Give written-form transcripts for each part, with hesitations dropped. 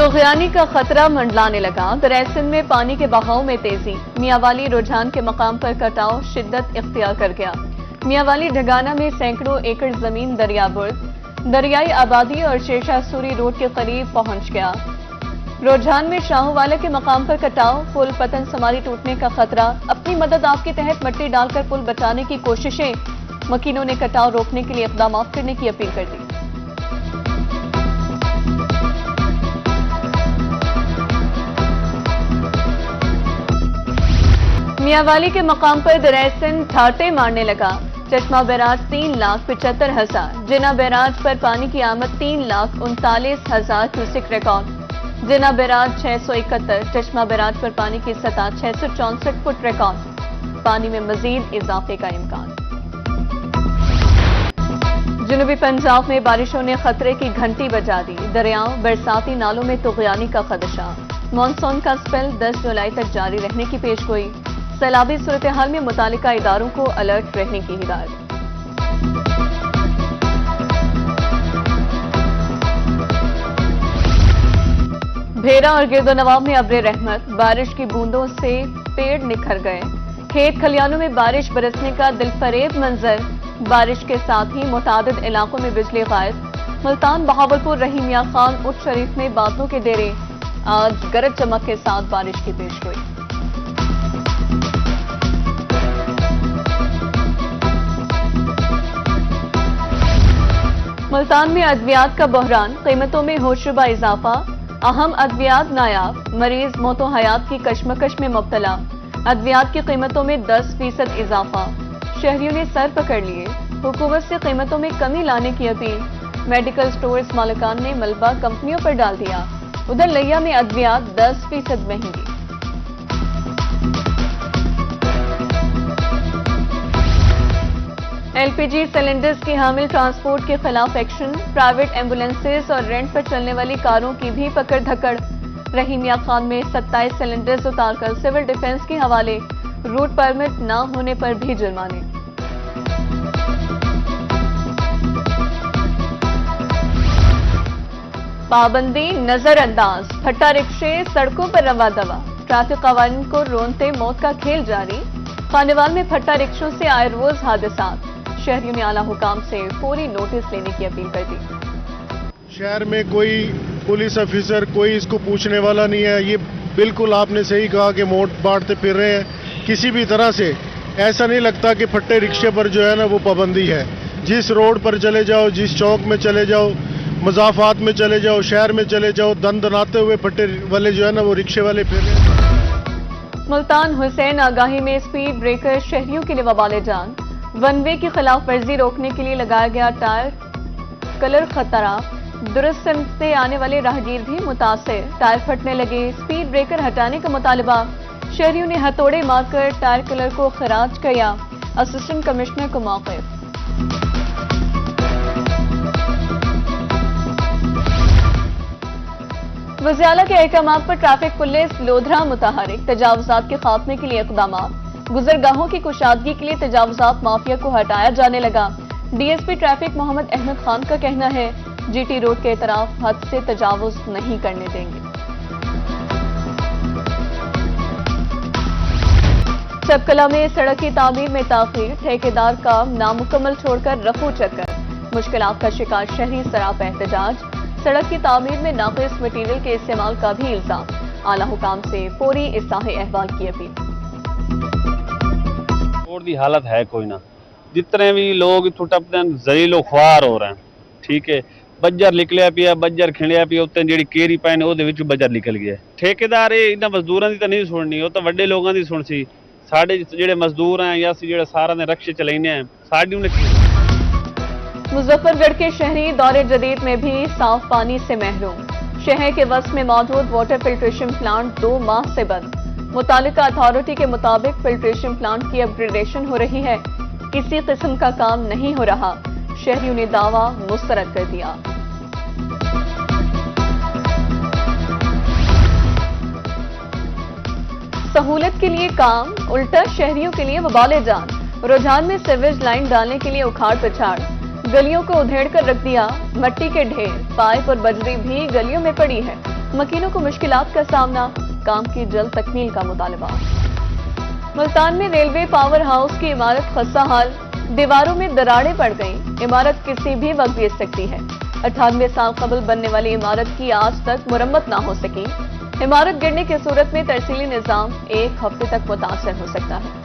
तूग़यानी का खतरा मंडलाने लगा। दरअसल में पानी के बहाव में तेजी, मियांवाली रुझान के मकाम पर कटाव शिद्दत इख्तियार कर गया। मियांवाली ढगाना में सैकड़ों एकड़ जमीन दरियाबुर्द, दरियाई आबादी और शेरशाह सूरी रोड के करीब पहुंच गया। रुझान में शाहूवाला के मकाम पर कटाव, पुल पतन समारी टूटने का खतरा। अपनी मदद आप के तहत मट्टी डालकर पुल बचाने की कोशिशें। मकीनों ने कटाव रोकने के लिए इक़दाम करने की अपील कर दी। मियांवाली के मकाम पर दरअसल ठाटे मारने लगा। चश्मा बैराज 3,75,000, जिना बैराज पर पानी की आमद 3,39,000 क्यूसेक रिकॉर्ड। जिना बैराज 671, चश्मा बैराज पर पानी की सतह 664 फुट रिकॉर्ड। पानी में मजीद इजाफे का इम्कान। जनूबी पंजाब में बारिशों ने खतरे की घंटी बजा दी। दरियाओं, बरसाती नालों में तूग़यानी का खदशा। मानसून का स्पेल 10 जुलाई तक जारी रहने की पेशगोई। सैलाबी सूरत-ए-हाल में मुतालिका इदारों को अलर्ट रहने की हिदायत। भेरा और गिरदोनवाब में अब्रे रहमत, बारिश की बूंदों से पेड़ निखर गए। खेत खलियानों में बारिश बरसने का दिलफरेब मंजर। बारिश के साथ ही मुतादिद इलाकों में बिजली गायब। मुल्तान, बहावलपुर, रहीम मियां खान, उच्च शरीफ में बादलों के डेरे। आज गरज चमक के साथ बारिश की पेशगोई। मुल्तान में अद्वियात का बहरान, कीमतों में होशरुबा इजाफा। अहम अद्वियात नायाब, मरीज मौतो हयात की कशमकश में मुब्तला। अद्वियात की कीमतों में 10% इजाफा। शहरियों ने सर पकड़ लिए। हुकूमत से कीमतों में कमी लाने की अपील। मेडिकल स्टोर्स मालिकान ने मलबा कंपनियों पर डाल दिया। उधर लिया में अद्वियात 10% महंगी। एलपीजी सिलेंडर्स की हामिल ट्रांसपोर्ट के खिलाफ एक्शन। प्राइवेट एम्बुलेंसेज और रेंट पर चलने वाली कारों की भी पकड़ धकड़। रहीम मियां खान में 27 सिलेंडर्स उतारकर सिविल डिफेंस के हवाले। रूट परमिट न होने पर भी जुर्माने। पाबंदी नजरअंदाज, फट्टा रिक्शे सड़कों पर रवा दवा। ट्रैफिक कवानीन को रोनते मौत का खेल जारी। खानेवाल में फट्टा रिक्शों से आए रोज हादसात। शहरियों ने आला हुकाम से फौरी नोटिस लेने की अपील कर दी। शहर में कोई पुलिस ऑफिसर, कोई इसको पूछने वाला नहीं है। ये बिल्कुल आपने सही कहा कि मोट बांटते फिर रहे हैं। किसी भी तरह से ऐसा नहीं लगता कि फट्टे रिक्शे पर जो है ना वो पाबंदी है। जिस रोड पर चले जाओ, जिस चौक में चले जाओ, मजाफात में चले जाओ, शहर में चले जाओ, दनाते हुए फट्टे वाले जो है ना वो रिक्शे वाले फिर रहे हैं। मुल्तान हुसैन आगाही में स्पीड ब्रेकर शहरियों के लिए वबाले जान। वन वे की खिलाफ वर्जी रोकने के लिए लगाया गया टायर कलर खतरा। दुरुस्त सिमत से आने वाले राहगीर भी मुतासिर। टायर फटने लगे, स्पीड ब्रेकर हटाने का मुतालबा। शहरियों ने हथौड़े मारकर टायर कलर को खराज किया। असिस्टेंट कमिश्नर को मौक़िफ़। वज़ीर-ए-आला के अहकामात पर ट्रैफिक पुलिस लोधरा मुतहरिक। तजावुज़ात के खात्मे के लिए इक़दामात। गुजरगाहों की कुशादगी के लिए तजावुज़ात माफिया को हटाया जाने लगा। डीएसपी ट्रैफिक मोहम्मद अहमद खान का कहना है, जीटी रोड के तरफ हद से तजावुज़ नहीं करने देंगे। चपकला में सड़क की तामीर में ताख़ीर, ठेकेदार काम नामुकम्मल छोड़कर रफू चक्कर। मुश्किलात का शिकार शहरी सराप एहतजाज। सड़क की तामीर में नाक़िस मटीरियल के इस्तेमाल का भी इल्जाम। आला हुकाम से फौरी इस्लाह अहवाल की अपील। रोड की हालत है कोई ना। जितने भी लोग इतों टपते जलीलो ख्वार हो रहे हैं। ठीक है, बज्जर निकलिया पिया, बज्जर खिलिया पिया, उत्ते जी केरी पाए ने ਉਹਦੇ ਵਿੱਚ बज्जर निकल गया। ठेकेदार इन्हां मजदूरां दी तां नहीं सुननी, ਉਹ ਤਾਂ ਵੱਡੇ ਲੋਕਾਂ ਦੀ ਸੁਣ ਸੀ। ਸਾਡੇ ਜਿਹੜੇ ਮਜ਼ਦੂਰ हैं या ਅਸੀਂ ਜਿਹੜੇ ਸਾਰਿਆਂ ਦੇ रक्षे चलाने हैं, साड़ी उन्हें। मुजफ्फरगढ़ के शहरी दौरे जदीद में भी साफ पानी से महरूम। शहर के वस्त में मौजूद वाटर फिल्ट्रेशन प्लांट 2 माह से बंद। मुतालिका अथॉरिटी के मुताबिक फिल्ट्रेशन प्लांट की अपग्रेडेशन हो रही है, किसी किस्म का काम नहीं हो रहा। शहरियों ने दावा मुस्तरद कर दिया। सहूलत के लिए काम, उल्टा शहरियों के लिए वबाले जान। रुझान में सीवेज लाइन डालने के लिए उखाड़ पिछाड़। गलियों को उधेड़ कर रख दिया। मट्टी के ढेर, पाइप और बजरी भी गलियों में पड़ी है। मकीनों को मुश्किलात का सामना, काम की जल्द तकमील का मुतालबा। मुल्तान में रेलवे पावर हाउस की इमारत खस्ता हाल, दीवारों में दरारें पड़ गईं। इमारत किसी भी वक्त गिर सकती है। 98 साल कबल बनने वाली इमारत की आज तक मुरम्मत ना हो सकी। इमारत गिरने की सूरत में तरसीली निजाम एक हफ्ते तक मुतासर हो सकता है।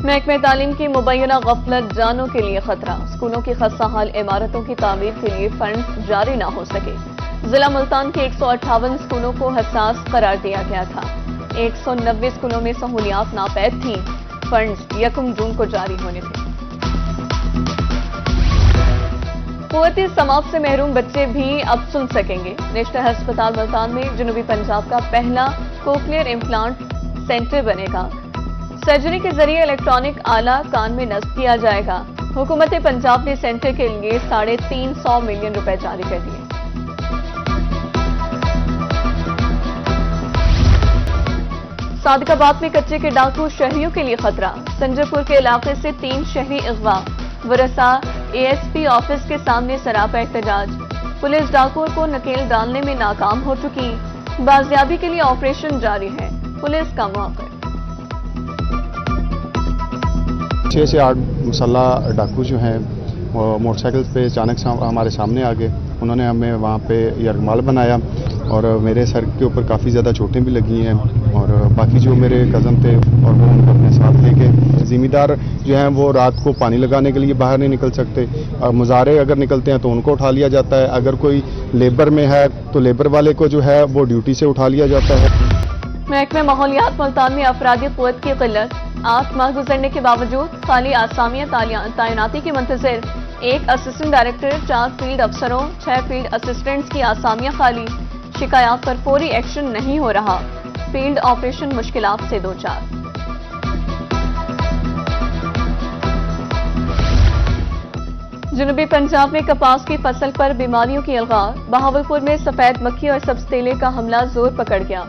महकमे तालीम की मुबैना गफलत जानों के लिए खतरा। स्कूलों की खस्ता हाल इमारतों की तामीर के लिए फंड जारी ना हो सके। जिला मुल्तान के 158 स्कूलों को हसास करार दिया गया था। 190 स्कूलों में सहूलियात नापैद थीं। फंड्स 1 जून को जारी होने थे। कुव्वती समात से महरूम बच्चे भी अब सुन सकेंगे। नेशनल अस्पताल मुल्तान में जनूबी पंजाब का पहला कोक्लियर इम्प्लांट सेंटर बनेगा। सर्जरी के जरिए इलेक्ट्रॉनिक आला कान में नस्ब किया जाएगा। हुकूमत पंजाब ने सेंटर के लिए 350 मिलियन रुपए जारी कर दिए। सादिकाबाद में कच्चे के डाकू शहरियों के लिए खतरा। संजयपुर के इलाके से 3 शहरी अगवा। वरसा एएसपी ऑफिस के सामने सरापा एहतजाज। पुलिस डाकुओं को नकेल डालने में नाकाम हो चुकी। बाजियाबी के लिए ऑपरेशन जारी है। पुलिस का मौका। 6 से 8 मुसल्ह डाकू जो हैं वो मोटरसाइकिल पे अचानक हमारे सामने आ गए। उन्होंने हमें वहाँ पे यरगमाल बनाया और मेरे सर के ऊपर काफ़ी ज़्यादा चोटें भी लगी हैं और बाकी जो मेरे कज़न थे और वो उनको अपने साथ लेके। ज़िम्मेदार जो हैं वो रात को पानी लगाने के लिए बाहर नहीं निकल सकते और मुजारे अगर निकलते हैं तो उनको उठा लिया जाता है। अगर कोई लेबर में है तो लेबर वाले को जो है वो ड्यूटी से उठा लिया जाता है। महकमे माहौलियात मुल्तान में अफरादी क़ुव्वत की क़िल्लत। 8 माह गुजरने के बावजूद खाली आसामियां तैनाती के मुंतज़िर। 1 असिस्टेंट डायरेक्टर, 4 फील्ड अफसरों, 6 फील्ड असिस्टेंट्स की आसामियां खाली। शिकायत पर फौरी एक्शन नहीं हो रहा। फील्ड ऑपरेशन मुश्किलात से दो चार। जनूबी पंजाब में कपास की फसल पर बीमारियों की अलगार। बहावलपुर में सफेद मक्खी और सब्ज़तेले का हमला जोर पकड़ गया।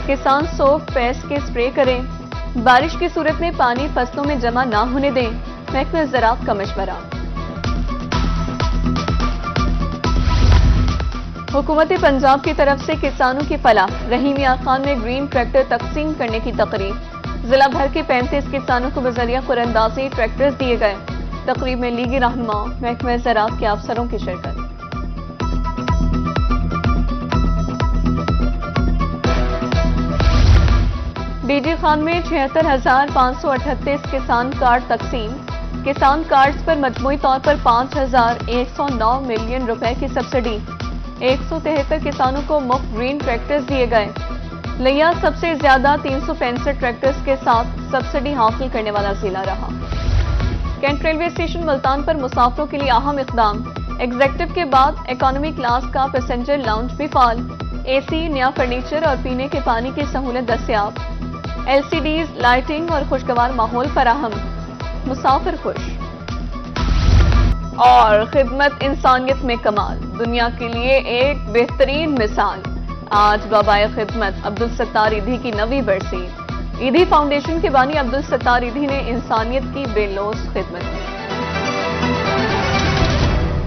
किसान सोफ पेस्ट के स्प्रे करें। बारिश की सूरत में पानी फसलों में जमा ना होने दें। महकमे ज़राअत का मशवरा। हुकूमत पंजाब की तरफ से किसानों की फलाह। रहीम यार खान में ग्रीन ट्रैक्टर तकसीम करने की तकरीब। जिला भर के 35 किसानों को बजरिया कुरंदाजी ट्रैक्टर्स दिए गए। तकरीब में लीगी रहनुमा, महकमे ज़राअत के अफसरों की शिरकत। डीडी खान में 76,538 किसान कार्ड तकसीम। किसान कार्ड्स पर मजमूई तौर पर 5,109 मिलियन रुपए की सब्सिडी। 173 किसानों को मुफ्त ग्रीन ट्रैक्टर्स दिए गए। लिया सबसे ज्यादा 365 ट्रैक्टर्स के साथ सब्सिडी हासिल करने वाला जिला रहा। कैंट रेलवे स्टेशन मुल्तान पर मुसाफिरों के लिए अहम इक़दाम। एग्जेक्टिव के बाद इकोनॉमी क्लास का पैसेंजर लाउंज भी फाल। एसी, नया फर्नीचर और पीने के पानी की सहूलत दस्तयाब। LCDs, लाइटिंग और खुशगवार माहौल फराहम। मुसाफिर खुश। और खिदमत इंसानियत में कमाल, दुनिया के लिए एक बेहतरीन मिसाल। आज बाबाए खिदमत अब्दुल सत्तार ईधी की 9वीं बरसी। ईधी फाउंडेशन के बानी अब्दुल सत्तार ईधी ने इंसानियत की बेलौस खिदमत की।